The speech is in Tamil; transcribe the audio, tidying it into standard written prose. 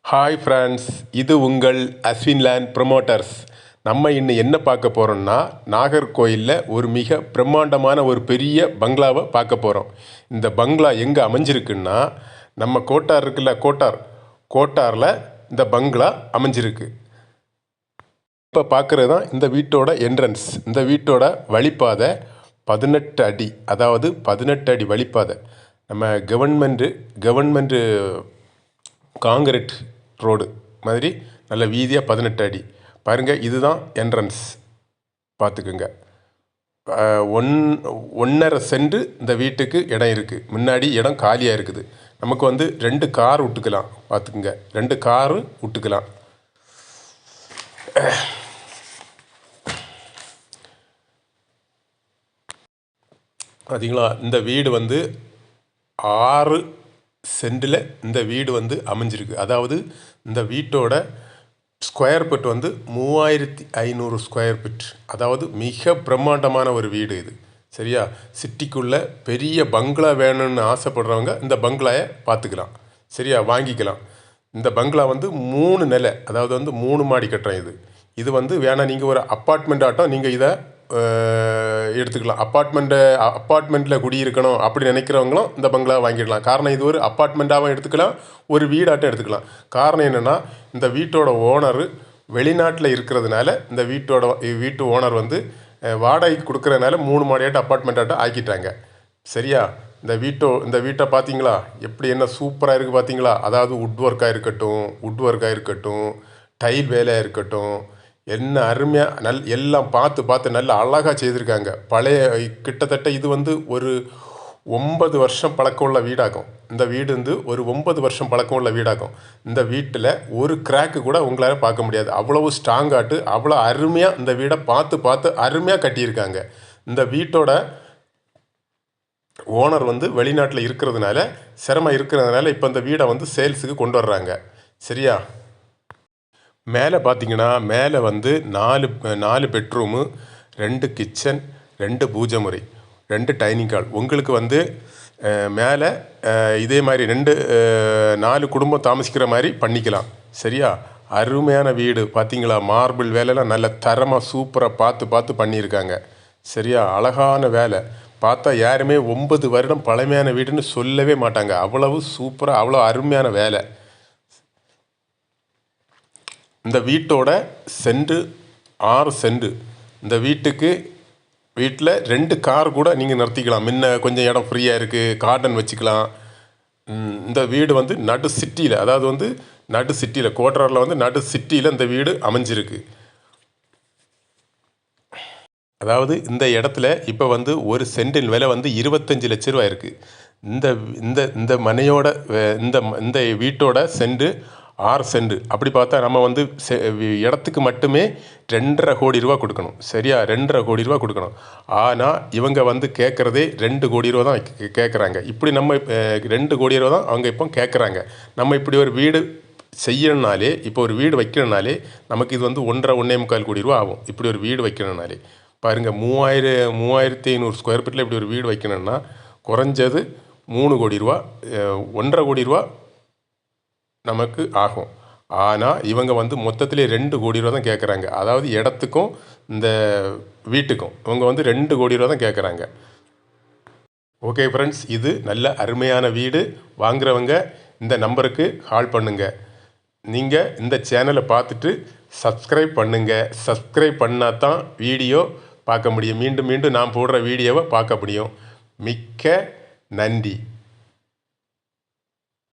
ஹாய் ஃப்ரெண்ட்ஸ், இது உங்கள் அஸ்வின் லேண்ட் ப்ரமோட்டர்ஸ். நம்ம இன்னும் என்ன பார்க்க போகிறோம்னா, நாகர்கோயிலில் ஒரு மிக பிரம்மாண்டமான ஒரு பெரிய பங்களாவை பார்க்க போகிறோம். இந்த பங்களா எங்கே அமைஞ்சிருக்குன்னா, நம்ம கோட்டார் இருக்குல்ல, கோட்டாரில் இந்த பங்களா அமைஞ்சிருக்கு. இப்போ பார்க்குறது தான் இந்த வீட்டோட என்ட்ரன்ஸ். இந்த வீட்டோட வழிப்பாதை 18 அடி, அதாவது 18 அடி வழிப்பாதை. நம்ம கவர்மெண்ட்டு காங்கிரீட் ரோடு மாதிரி நல்ல வீதியாக 18 அடி. பாருங்கள், இதுதான் என்ட்ரன்ஸ். பார்த்துக்குங்க. 1.5 சென்ட் இந்த வீட்டுக்கு இடம் இருக்குது. முன்னாடி இடம் காலியாக இருக்குது. நமக்கு 2 கார் விட்டுக்கலாம். பார்த்துக்குங்க, 2 காரு விட்டுக்கலாம். பார்த்தீங்களா, இந்த வீடு 6 சென்டில் இந்த வீடு அமைஞ்சிருக்கு. அதாவது இந்த வீட்டோட ஸ்கொயர் ஃபீட் 3500 ஸ்கொயர் ஃபீட். அதாவது மிக பிரம்மாண்டமான ஒரு வீடு இது. சரியா? சிட்டிக்குள்ளே பெரிய பங்களா வேணும்னு ஆசைப்படுறவங்க இந்த பங்களாயை பார்த்துக்கலாம். சரியா? வாங்கிக்கலாம். இந்த பங்களா 3 நிலை, அதாவது 3 மாடி கட்டுறோம். இது வேணால் நீங்கள் ஒரு அப்பார்ட்மெண்ட் ஆட்டம் நீங்கள் இதை எடுத்துக்கலாம். அப்பார்ட்மெண்ட்டில் குடியிருக்கணும் அப்படி நினைக்கிறவங்களும் இந்த பங்களா வாங்கிடலாம். காரணம், இது ஒரு அப்பார்ட்மெண்ட்டாகவும் எடுத்துக்கலாம், ஒரு வீடாட்டம் எடுத்துக்கலாம். காரணம் என்னென்னா, இந்த வீட்டோட ஓனர் வெளிநாட்டில் இருக்கிறதுனால இந்த வீட்டு ஓனர் வாடகைக்கு கொடுக்குறதுனால 3 மாடியாட்டம் அப்பார்ட்மெண்ட்டாட்டம் ஆக்கிட்டாங்க. சரியா? இந்த வீட்டை பார்த்தீங்களா, எப்படி என்ன சூப்பராக இருக்குது பார்த்தீங்களா? அதாவது வுட் ஒர்க்காக இருக்கட்டும், டைல் வேலையாக இருக்கட்டும், என்ன அருமையாக எல்லாம் பார்த்து நல்ல அழகாக செய்திருக்காங்க. கிட்டத்தட்ட இது ஒரு 9 வருஷம் பழக்கம் உள்ள வீடாகும். இந்த வீடு ஒரு 9 வருஷம் பழக்கம் உள்ள வீடாகும். இந்த வீட்டில் ஒரு கிராக்கு கூட உங்களால் பார்க்க முடியாது. அவ்வளவு ஸ்ட்ராங்காட்டு, அவ்வளோ அருமையாக இந்த வீடை பார்த்து அருமையாக கட்டியிருக்காங்க. இந்த வீட்டோட ஓனர் வெளிநாட்டில் இருக்கிறதுனால இப்போ இந்த வீடை சேல்ஸுக்கு கொண்டு வர்றாங்க. சரியா? மேலே பார்த்தீங்கன்னா, மேலே 4 பெட்ரூமு, 2 கிச்சன், 2 பூஜை முறை, 2 டைனிங் ஹால். உங்களுக்கு மேலே இதே மாதிரி 4 குடும்பம் தாமசிக்கிற மாதிரி பண்ணிக்கலாம். சரியா? அருமையான வீடு. பார்த்தீங்களா, மார்பிள் வேலைலாம் நல்ல தரமாக சூப்பராக பார்த்து பண்ணியிருக்காங்க. சரியா? அழகான வேலை. பார்த்தா யாருமே 9 வருடம் பழமையான வீடுன்னு சொல்லவே மாட்டாங்க. அவ்வளவு சூப்பராக, அவ்வளோ அருமையான வேலை. இந்த வீட்டோட சென்ட் 6 சென்ட். இந்த வீட்டில் 2 கார் கூட நீங்கள் நிறுத்திக்கலாம். முன்ன கொஞ்சம் இடம் ஃப்ரீயாக இருக்குது, கார்டன் வச்சுக்கலாம். இந்த வீடு நடு சிட்டியில், அதாவது நடு சிட்டியில், கோட்டரில் நடு சிட்டியில் இந்த வீடு அமைஞ்சிருக்கு. அதாவது இந்த இடத்துல இப்போ ஒரு சென்டின் விலை 25 லட்ச ரூபா இருக்குது. இந்த மனையோட இந்த வீட்டோட சென்ட் 6 சென்ட். அப்படி பார்த்தா நம்ம இடத்துக்கு மட்டுமே 2.5 கோடி ரூபா கொடுக்கணும். சரியா? 2.5 கோடி ரூபா கொடுக்கணும். ஆனால் இவங்க கேட்குறதே 2 கோடி ரூபா தான் கேட்குறாங்க. இப்படி நம்ம 2 கோடி ரூபா தான் அவங்க இப்போ கேட்குறாங்க. நம்ம இப்படி ஒரு வீடு செய்யணுனாலே, இப்போ ஒரு வீடு வைக்கணுனாலே நமக்கு இது 1.5 கோடி ரூபா ஆகும். இப்படி ஒரு வீடு வைக்கணுனாலே பாருங்கள், 3500 ஸ்கொயர் ஃபீட்டில் இப்படி ஒரு வீடு வைக்கணும்னா குறைஞ்சது 3 கோடி ரூபா, 1.5 கோடி ரூபா நமக்கு ஆகும். ஆனால் இவங்க மொத்தத்திலே 2 கோடி ரூபா தான் கேட்குறாங்க. அதாவது இடத்துக்கும் இந்த வீட்டுக்கும் இவங்க 2 கோடி ரூபா தான் கேட்குறாங்க. ஓகே ஃப்ரெண்ட்ஸ், இது நல்ல அருமையான வீடு. வாங்குறவங்க இந்த நம்பருக்கு கால் பண்ணுங்கள். நீங்கள் இந்த சேனலை பார்த்துட்டு சப்ஸ்கிரைப் பண்ணுங்கள். சப்ஸ்கிரைப் பண்ணால் தான் வீடியோ பார்க்க முடியும். மீண்டும் நான் போடுற வீடியோவை பார்க்க முடியும். மிக்க நன்றி.